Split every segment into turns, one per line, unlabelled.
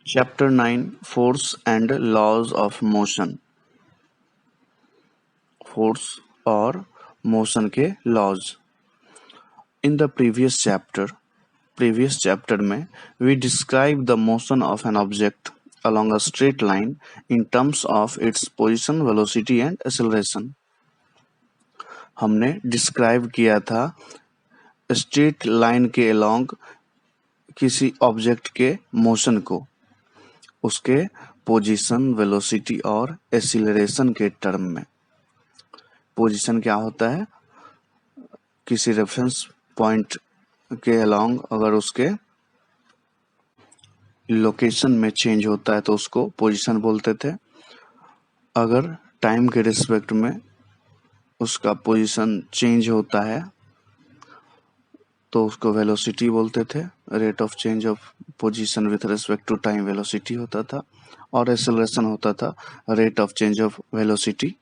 Chapter 9 Force and Laws of Motion. Force और motion के laws. In the previous chapter में we described the motion of an object along a straight line in terms of its position, velocity and acceleration. हमने describe किया था straight line के along किसी object के motion को उसके पोजीशन, वेलोसिटी और एक्सीलरेशन के टर्म में. पोजीशन क्या होता है? किसी रेफरेंस पॉइंट के अलोंग अगर उसके लोकेशन में चेंज होता है तो उसको पोजीशन बोलते थे. अगर टाइम के रिस्पेक्ट में उसका पोजीशन चेंज होता है तो उसको वेलोसिटी बोलते थे. Rate of change of position with respect to time velocity होता था और एक्सेलरेशन होता था rate of change of velocity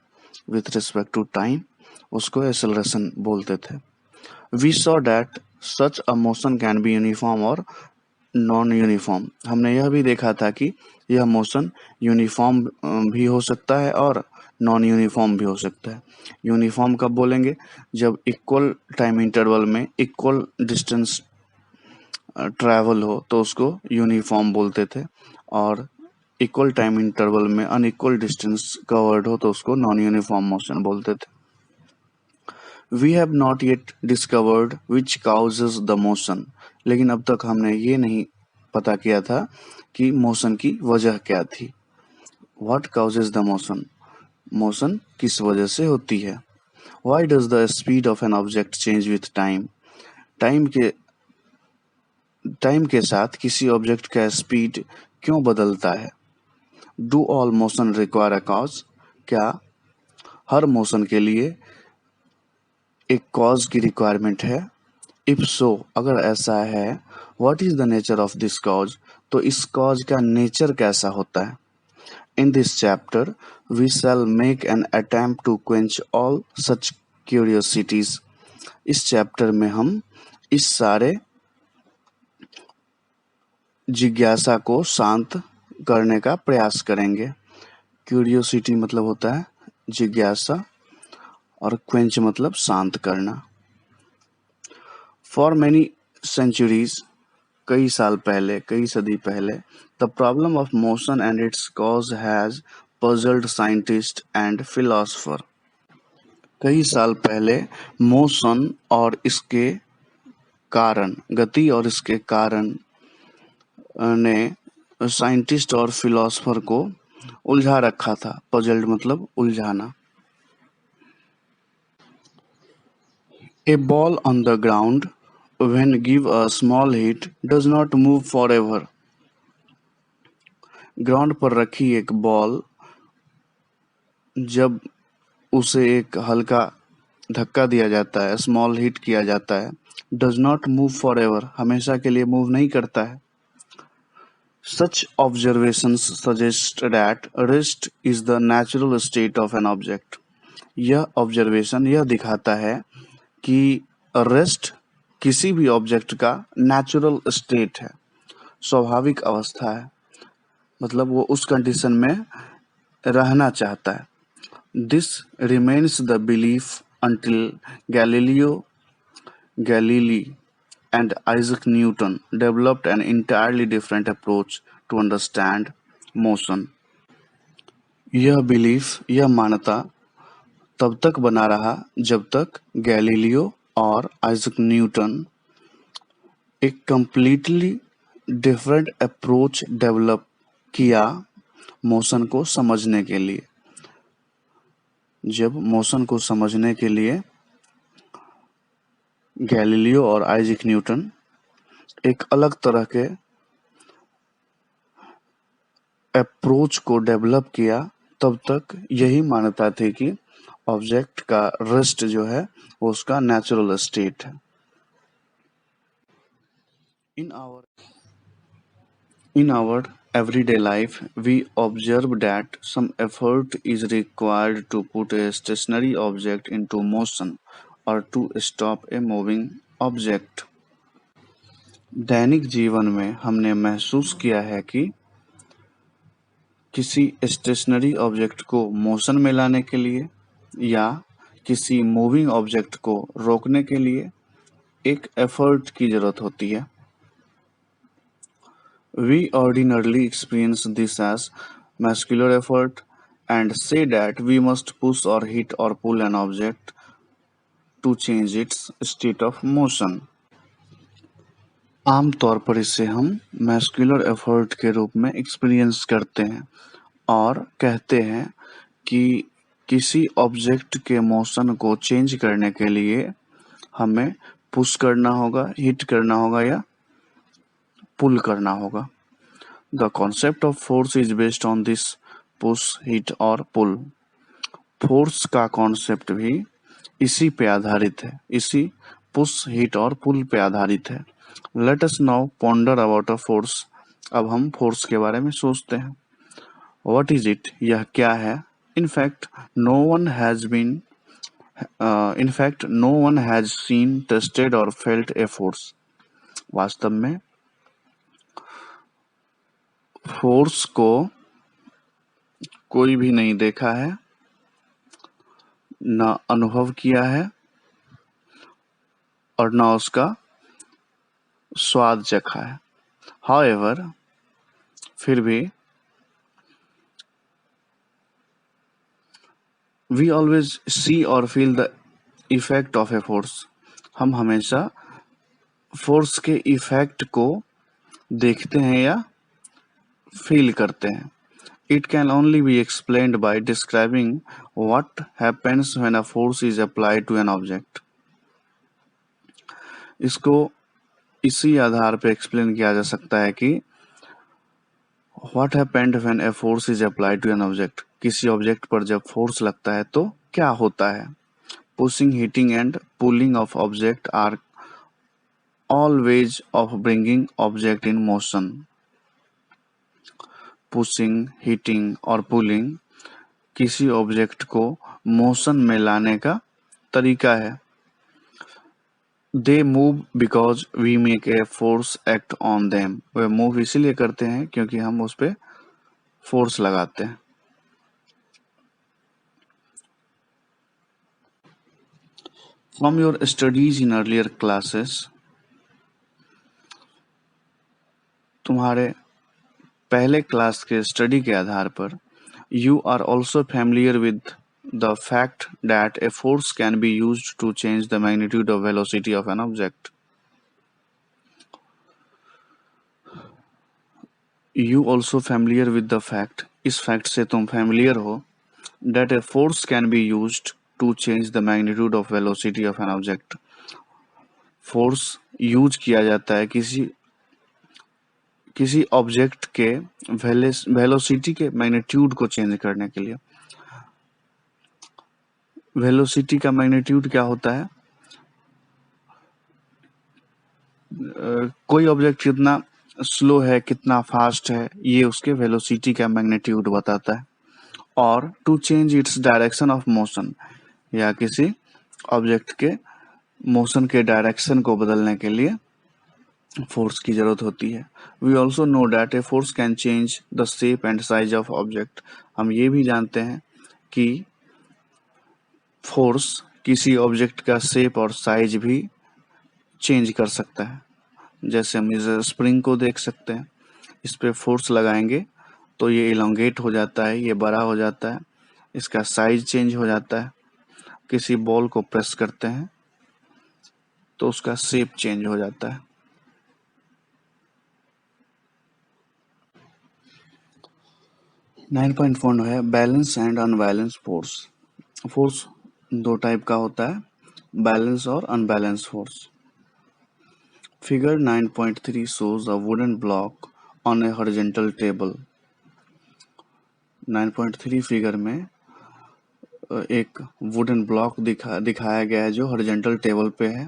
with respect to time, उसको एक्सेलरेशन बोलते थे. We saw that such a motion can be uniform और नॉन यूनिफॉर्म. हमने यह भी देखा था कि यह मोशन यूनिफॉर्म भी हो सकता है और नॉन यूनिफॉर्म भी हो सकता है. यूनिफॉर्म कब बोलेंगे? जब इक्वल टाइम इंटरवल में इक्वल डिस्टेंस ट्रैवल हो तो उसको यूनिफॉर्म बोलते थे, और इक्वल टाइम इंटरवल में अनइक्वल डिस्टेंस कवर्ड हो तो उसको नॉन यूनिफॉर्म मोशन बोलते थे. We have not yet discovered which causes the motion. लेकिन अब तक हमने ये नहीं पता किया था कि मोशन की वजह क्या थी. What causes the motion? Motion किस वजह से होती है? Why does the speed of an object change with time? Time के साथ किसी ऑब्जेक्ट का स्पीड क्यों बदलता है? Do all motion require a cause? क्या हर मोशन के लिए एक कॉज की रिक्वायरमेंट है? इफ सो, अगर ऐसा है, what is the nature of this cause? तो इस कॉज का नेचर कैसा होता है? In this chapter we shall make an attempt to quench all such curiosities. इस चैप्टर में हम इस सारे जिज्ञासा को शांत करने का प्रयास करेंगे. क्यूरियोसिटी मतलब होता है जिज्ञासा और क्वेंच मतलब शांत करना. फॉर मेनी सेंचुरीज, कई साल पहले, कई सदी पहले, the problem of motion and it's cause has puzzled scientist and philosopher. कई साल पहले मोशन और इसके कारण, गति और इसके कारण ने साइंटिस्ट और फिलोसफर को उलझा रखा था. पजल्ड मतलब उलझाना. A ball on the ground, when give a small hit, does not move forever. Ground पर रखी एक बॉल जब उसे एक हल्का धक्का दिया जाता है, स्मॉल हिट किया जाता है, डज नॉट मूव फॉरएवर, हमेशा के लिए मूव नहीं करता है. Such observations suggest that rest is the natural state of an object. यह ऑब्जर्वेशन यह दिखाता है कि रेस्ट किसी भी ऑब्जेक्ट का नेचुरल स्टेट है, स्वाभाविक अवस्था है, मतलब वो उस कंडीशन में रहना चाहता है. This remains the belief until Galilei and Isaac Newton developed an entirely different approach to understand motion. यह बिलीफ, यह मान्यता तब तक बना रहा जब तक गैलीलियो और आइजक न्यूटन एक कंप्लीटली डिफरेंट अप्रोच डेवलप किया मोशन को समझने के लिए. जब मोशन को समझने के लिए गैलीलियो और आइजक न्यूटन एक अलग तरह के अप्रोच को डेवलप किया, तब तक यही मान्यता थी कि ऑब्जेक्ट का रेस्ट जो है वो उसका नेचुरल स्टेट है. In our everyday life, we observe that some effort is required to put a stationary object into motion or to stop a moving object. दैनिक जीवन में हमने महसूस किया है कि किसी स्टेशनरी ऑब्जेक्ट को मोशन में लाने के लिए या किसी मूविंग ऑब्जेक्ट को रोकने के लिए एक एफर्ट की जरूरत होती है। We ordinarily experience this as muscular effort and say that we must push or hit or pull an object to change its state of motion. आम तौर पर इसे हम मस्कुलर एफर्ट के रूप में एक्सपीरियंस करते हैं और कहते हैं कि किसी ऑब्जेक्ट के मोशन को चेंज करने के लिए हमें पुश करना होगा, हिट करना होगा या पुल करना होगा। The concept of force is based on this push, hit और pull. फोर्स का कॉन्सेप्ट भी इसी पे आधारित है, इसी पुश, हिट और पुल पे आधारित है। Let us now ponder about a force. अब हम फोर्स के बारे में सोचते हैं। What is it? यह क्या है? In fact no one has seen, tested और फेल्ट ए फोर्स। वास्तव में फोर्स को कोई भी नहीं देखा है, न अनुभव किया है और न उसका स्वाद चखा है। However, फिर भी we always see or feel the effect of a force. हम हमेशा फोर्स के इफेक्ट को देखते हैं या फील करते हैं। It can only be explained by describing what happens when a force is applied to an object. इसको इसी आधार पे एक्सप्लेन किया जा सकता है कि What happened when a force is applied to an object? किसी ऑब्जेक्ट पर जब फोर्स लगता है तो क्या होता है? Pushing, hitting and pulling of object are all ways of bringing object in motion. Pushing, hitting और pulling किसी ऑब्जेक्ट को मोशन में लाने का तरीका है। They move because we make a force act on them. Way move इसीलिए करते हैं क्योंकि हम उस पे फोर्स लगाते हैं। From your studies in earlier classes, तुम्हारे पहले क्लास के स्टडी के आधार पर you are also familiar with the fact that a force can be used to change the magnitude of velocity of an object. You also familiar with the fact, इस fact से तुम familiar हो, that a force can be used to change the magnitude of velocity of an object. Force use किया जाता है किसी object के velocity के मैग्नीट्यूड को चेंज करने के लिए। वेलोसिटी का मैग्नीट्यूड क्या होता है? कोई ऑब्जेक्ट कितना स्लो है, कितना फास्ट है, ये उसके वेलोसिटी का मैग्नीट्यूड बताता है। और to change its direction of motion, या किसी ऑब्जेक्ट के मोशन के डायरेक्शन को बदलने के लिए फोर्स की जरूरत होती है। We also know that a force can change the shape and size of object. हम ये भी जानते हैं कि फोर्स किसी ऑब्जेक्ट का शेप और साइज भी चेंज कर सकता है। जैसे हम इस स्प्रिंग को देख सकते हैं, इस पे फोर्स लगाएंगे तो ये इलोंगेट हो जाता है, ये बड़ा हो जाता है, इसका साइज चेंज हो जाता है। किसी बॉल को प्रेस करते हैं तो उसका शेप चेंज हो जाता है। 9.1 है balance and unbalance force. Force दो टाइप का होता है, बैलेंस और unbalance force. Figure 9.3 shows a wooden block on a horizontal table. 9.3 figure में एक वुडन ब्लॉक दिखाया गया है जो हॉरिजॉन्टल टेबल पे है।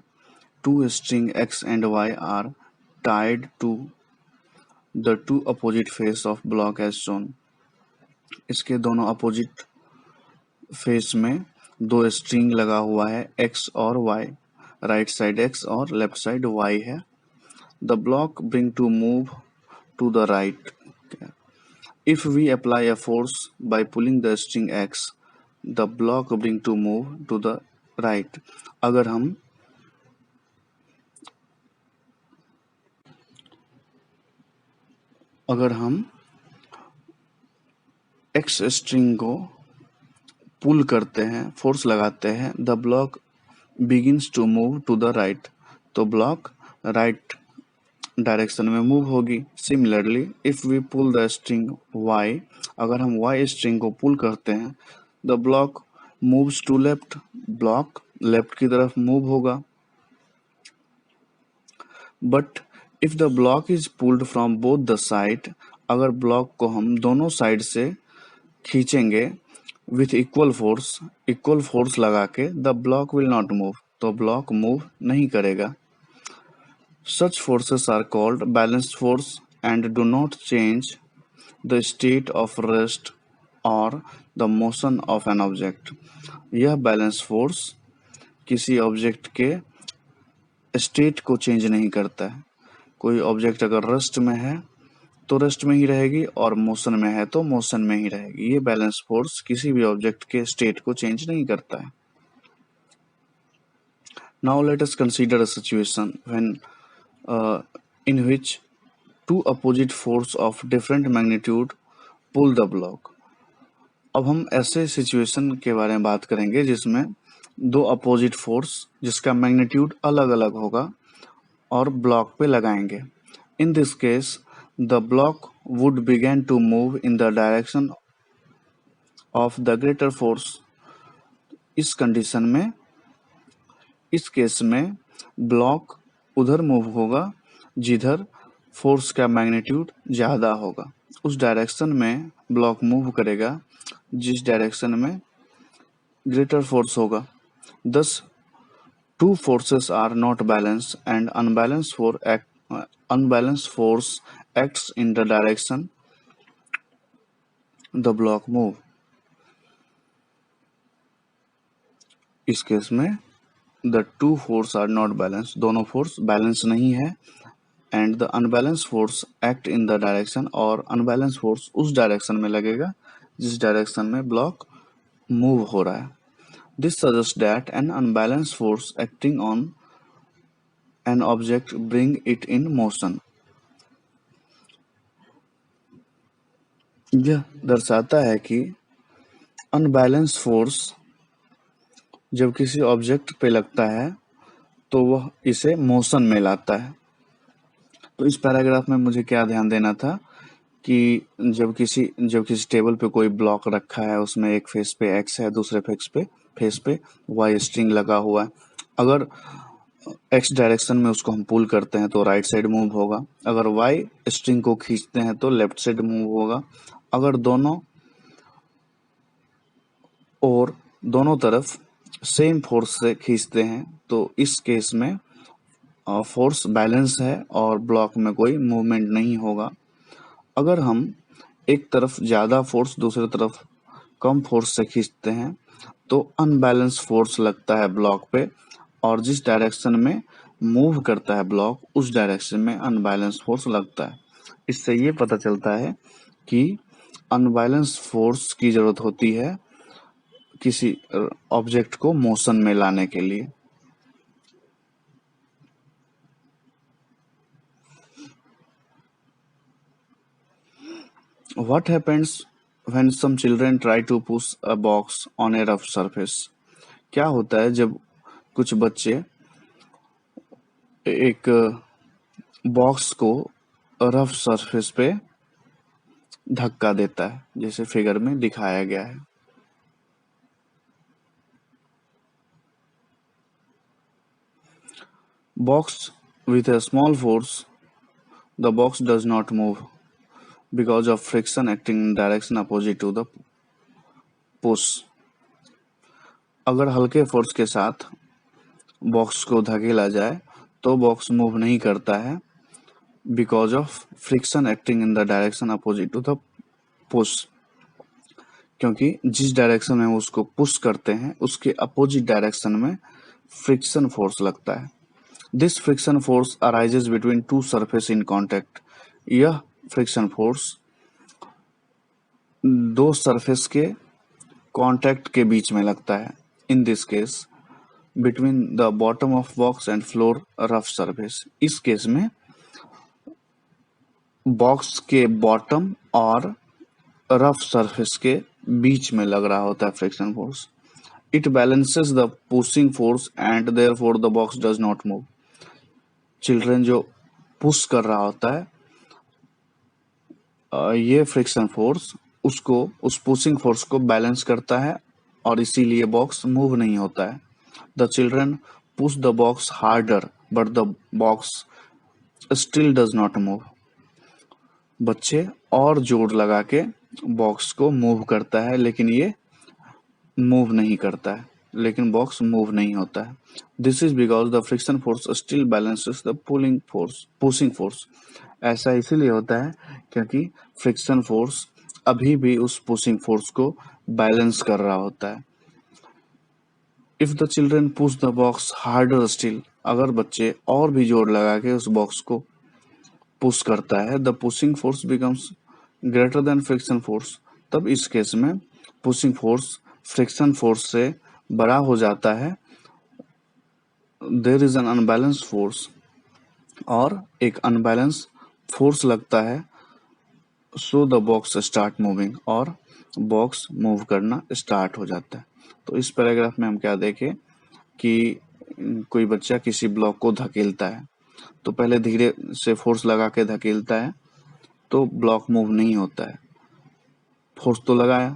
Two string x and y are tied to the two opposite face of block as shown. इसके दोनों अपोजिट फेस में दो स्ट्रिंग लगा हुआ है, x और y, राइट साइड x और लेफ्ट साइड y है। The block bring to move to the right. If we apply a force by pulling the string X, the block bring to move to the right. अगर हम X string को pull करते हैं, force लगाते हैं, the block begins to move to the right, तो block right direction में move होगी। Similarly if we pull the string Y, अगर हम Y स्ट्रिंग को पुल करते हैं, the block moves to left, block left की तरफ मूव होगा। But if the block is pulled from both the side, अगर ब्लॉक को हम दोनों साइड से खींचेंगे विथ इक्वल फोर्स लगा के, the block will not move, तो ब्लॉक मूव नहीं करेगा। Such forces are called balanced force and do not change the state of rest or the motion of an object. यह balance force किसी object के state को change नहीं करता है। कोई ऑब्जेक्ट अगर रेस्ट में है तो रेस्ट में ही रहेगी और मोशन में है तो मोशन में ही रहेगी। ये बैलेंस फोर्स किसी भी ऑब्जेक्ट के स्टेट को चेंज नहीं करता है। Now let us consider a situation when in which two opposite force of different magnitude pull the block. अब हम ऐसे सिचुएशन के बारे में बात करेंगे जिसमें दो अपोजिट फोर्स जिसका मैग्नीट्यूड अलग अलग होगा और ब्लॉक पे लगाएंगे। In this case the block would begin to move in the direction of the greater force. इस कंडीशन में, इस केस में ब्लॉक उधर मूव होगा जिधर फोर्स का मैग्नीट्यूड ज्यादा होगा। उस डायरेक्शन में ब्लॉक मूव करेगा जिस डायरेक्शन में ग्रेटर फोर्स होगा। Thus, two forces are not balanced and unbalanced force acts in the direction the block move. इस केस में the two force are not balanced, दोनों फोर्स बैलेंस नहीं है, and the unbalanced force act in the direction, और unbalanced force उस direction में लगेगा जिस डायरेक्शन में ब्लॉक मूव हो रहा है। This suggests that an unbalanced force acting on an object bring it in motion. यह दर्शाता है कि अनबैलेंस फोर्स जब किसी ऑब्जेक्ट पे लगता है तो वह इसे मोशन में लाता है। तो इस पैराग्राफ में मुझे क्या ध्यान देना था कि जब किसी टेबल पे कोई ब्लॉक रखा है, उसमें एक फेस पे एक्स है, दूसरे फेस पे वाई स्ट्रिंग लगा हुआ है। अगर एक्स डायरेक्शन में उसको हम पुल करते हैं तो राइट साइड मूव होगा, अगर वाई स्ट्रिंग को खींचते हैं तो लेफ्ट साइड मूव होगा। अगर दोनों तरफ सेम फोर्स से खींचते हैं तो इस केस में फोर्स बैलेंस है और ब्लॉक में कोई मूवमेंट नहीं होगा। अगर हम एक तरफ ज्यादा फोर्स दूसरी तरफ कम फोर्स से खींचते हैं तो अनबैलेंस फोर्स लगता है ब्लॉक पे, और जिस डायरेक्शन में मूव करता है ब्लॉक उस डायरेक्शन में अनबैलेंस फोर्स लगता है। इससे ये पता चलता है कि अनबैलेंस फोर्स की जरूरत होती है किसी ऑब्जेक्ट को मोशन में लाने के लिए। What happens when some children try to push a box on a rough surface? क्या होता है जब कुछ बच्चे एक बॉक्स को रफ सरफेस पे धक्का देता है, जैसे फिगर में दिखाया गया है। Box with a small force, the box does not move because of friction acting in direction opposite to the push. अगर हल्के फोर्स के साथ बॉक्स को धकेला जाए तो बॉक्स मूव नहीं करता है because of friction acting in the direction opposite to the push, क्योंकि जिस डायरेक्शन में उसको पुश करते हैं उसके अपोजिट डायरेक्शन में फ्रिक्शन फोर्स लगता है। This friction force arises between two surface in contact. यह फ्रिक्शन फोर्स दो सरफेस के कांटेक्ट के बीच में लगता है। In this case between the bottom of box and floor rough surface. इस केस में बॉक्स के बॉटम और रफ सरफेस के बीच में लग रहा होता है friction force. It balances the pushing force and therefore the box does not move. Children जो पुश कर रहा होता है ये फ्रिक्शन फोर्स उसको उस पुशिंग फोर्स को बैलेंस करता है और इसीलिए बॉक्स मूव नहीं होता है। The children push the box harder but the box still does not move. बच्चे और जोर लगा के बॉक्स को मूव करता है लेकिन ये मूव नहीं करता है, लेकिन बॉक्स मूव नहीं होता है। This is because the friction force still balances the pulling force pushing force. ऐसा इसीलिए होता है क्योंकि फ्रिक्शन फोर्स अभी भी उस पुशिंग फोर्स को बैलेंस कर रहा होता है। If the children push the box harder still, अगर बच्चे और भी जोर लगा के उस बॉक्स को पुश करता है, the pushing force becomes greater than friction force. तब इस केस में पुशिंग फोर्स फ्रिक्शन फोर्स से बड़ा हो जाता है। There is an unbalance force, और एक अनबैलेंस फोर्स लगता है। So the box start moving, और बॉक्स मूव करना स्टार्ट हो जाता है। तो इस पैराग्राफ में हम क्या देखें कि कोई बच्चा किसी ब्लॉक को धकेलता है, तो पहले धीरे से फोर्स लगा के धकेलता है तो ब्लॉक मूव नहीं होता है। फोर्स तो लगाया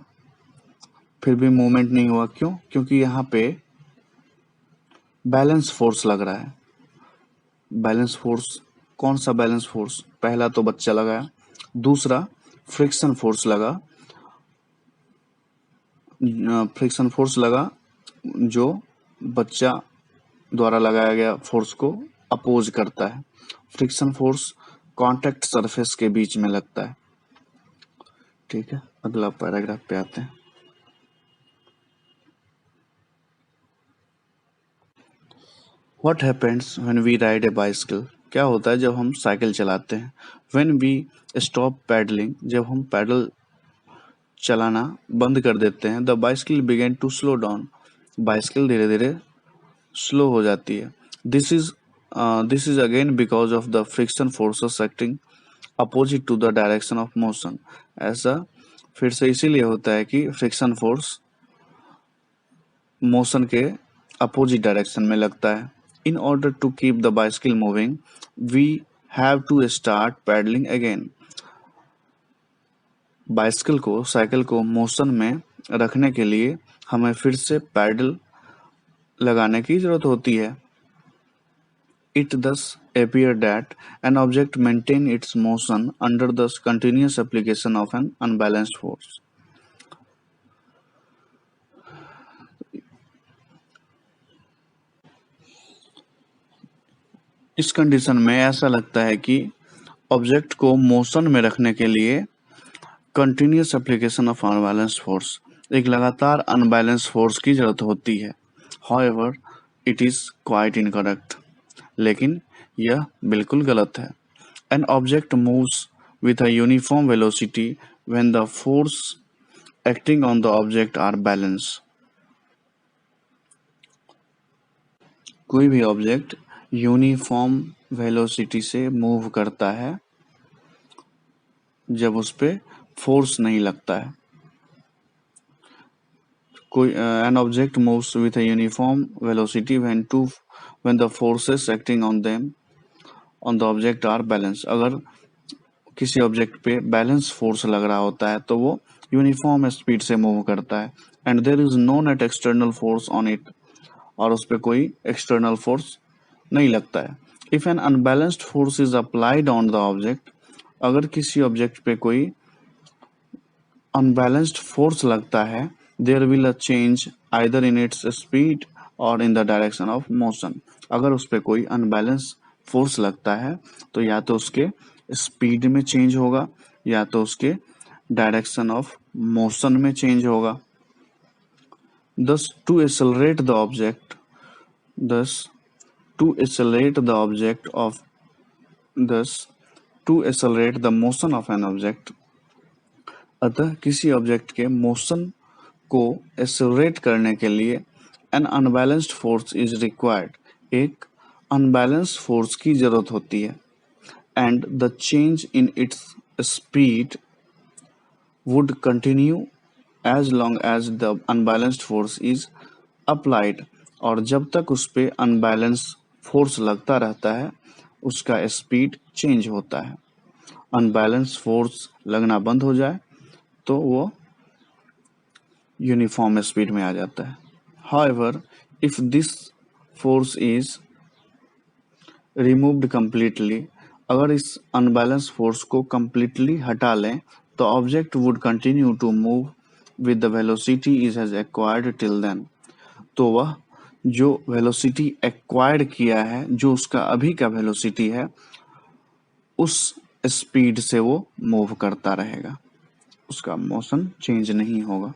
फिर भी मूवमेंट नहीं हुआ, क्यों? क्योंकि यहाँ पे बैलेंस फोर्स लग रहा है। बैलेंस फोर्स कौन सा बैलेंस फोर्स? पहला तो बच्चा लगाया, दूसरा फ्रिक्शन फोर्स लगा। फ्रिक्शन फोर्स लगा जो बच्चा द्वारा लगाया गया फोर्स को अपोज करता है। फ्रिक्शन फोर्स कांटेक्ट सरफेस के बीच में लगता है। ठीक है, अगला पैराग्राफ पे आते हैं। What happens when we ride a bicycle? क्या होता है जब हम साइकिल चलाते हैं? When we stop paddling, जब हम पैडल चलाना बंद कर देते हैं, the bicycle begin to slow down. Bicycle धीरे धीरे स्लो हो जाती है। This is again because of the friction forces acting opposite to the direction of motion. ऐसा फिर से इसीलिए होता है कि फ्रिक्शन फोर्स मोशन के अपोजिट डायरेक्शन में लगता है। In order to keep the bicycle moving we have to start pedalling again. Bicycle को साइकिल को मोशन में रखने के लिए हमें फिर से पैडल लगाने की जरूरत होती है। It thus appears that an object maintains its motion under the continuous application of an unbalanced force. इस कंडीशन में ऐसा लगता है कि ऑब्जेक्ट को मोशन में रखने के लिए continuous application of unbalance force, एक लगातार अनबैलेंस फोर्स की जरूरत होती है। However it is quite incorrect, लेकिन यह बिल्कुल गलत है। An object moves with a uniform velocity when the force acting on the object are balance. कोई भी ऑब्जेक्ट यूनिफॉर्म वेलोसिटी से मूव करता है जब उस पे फोर्स नहीं लगता है। कोई an object moves with a uniform velocity when the forces acting on the object are balanced. अगर किसी ऑब्जेक्ट पे बैलेंस फोर्स लग रहा होता है तो वो यूनिफॉर्म स्पीड से मूव करता है। And there is no net external force on it, और उस पे कोई एक्सटर्नल फोर्स नहीं लगता है। If an unbalanced force is applied on the object, अगर किसी ऑब्जेक्ट पे कोई अनबैलेंस्ड फोर्स लगता है, there will a change either in its speed और in the direction of motion. अगर उस पर कोई अनबैलेंस फोर्स लगता है तो या तो उसके स्पीड में चेंज होगा या तो उसके डायरेक्शन ऑफ मोशन में चेंज होगा। Thus to accelerate the object thus to accelerate the object of thus to accelerate the motion of an object, अतः किसी ऑब्जेक्ट के मोशन को एक्सेलरेट करने के लिए N unbalanced force is required, एक अनबैलेंस्ड फोर्स की जरूरत होती है, and the change in its speed would continue as long as the unbalanced force is applied, और जब तक उस पे अनबैलेंस फोर्स लगता रहता है उसका स्पीड चेंज होता है। अनबैलेंस फोर्स लगना बंद हो जाए तो वो यूनिफॉर्म स्पीड में आ जाता है। However if this force is removed completely, अगर इस अनबैलेंस फोर्स को कम्प्लीटली हटा लें तो object would continue to move with the velocity is has acquired till then, तो वह जो वेलोसिटी एक्वायर्ड किया है, जो उसका अभी का वेलोसिटी है, उस स्पीड से वो मूव करता रहेगा, उसका मोशन चेंज नहीं होगा।